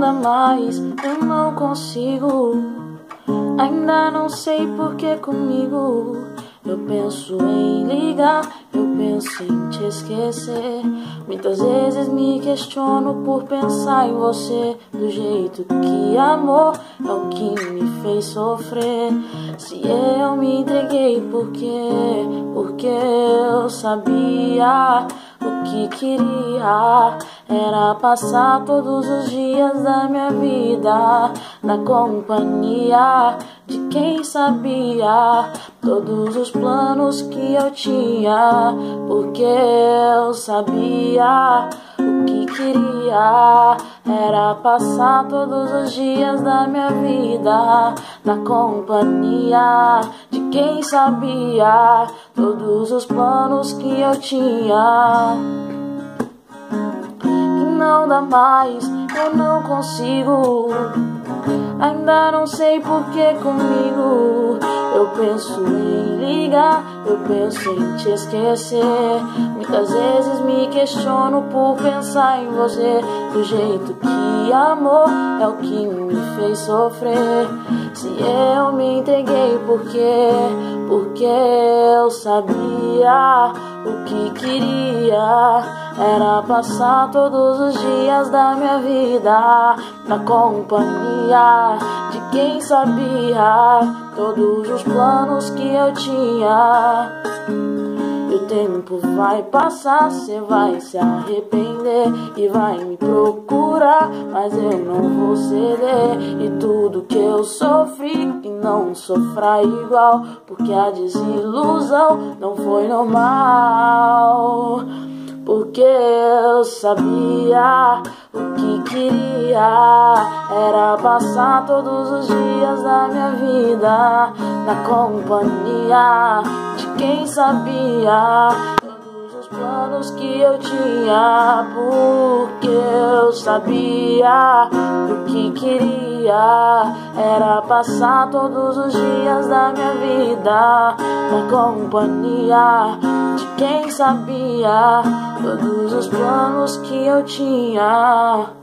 dá mais, eu não consigo. Ainda não sei por que comigo. Eu penso em ligar, eu penso em te esquecer. Muitas vezes me questiono por pensar em você, do jeito que amor é o que me fez sofrer. Se eu me entreguei, por quê? Porque eu sabia o que queria era passar todos os dias da minha vida na companhia de quem sabia todos os planos que eu tinha, porque eu sabia o que queria era passar todos os dias da minha vida na companhia de quem sabia todos os planos que eu tinha. Que não dá mais, eu não consigo. Ainda não sei por que comigo. Eu penso em ligar, eu penso em te esquecer. Muitas vezes me questiono por pensar em você, do jeito que amor é o que me fez sofrer. Se eu me entreguei, por quê? Porque eu sabia o que queria era passar todos os dias da minha vida na companhia de quem sabia todos os planos que eu tinha. E o tempo vai passar, cê vai se arrepender e vai me procurar, mas eu não vou ceder. E tudo que eu sofri, que não sofra igual, porque a desilusão não foi normal. Porque eu sabia o que queria era passar todos os dias da minha vida na companhia de quem sabia todos os planos que eu tinha. Porque eu sabia o que queria era passar todos os dias da minha vida na companhia de quem sabia todos os planos que eu tinha.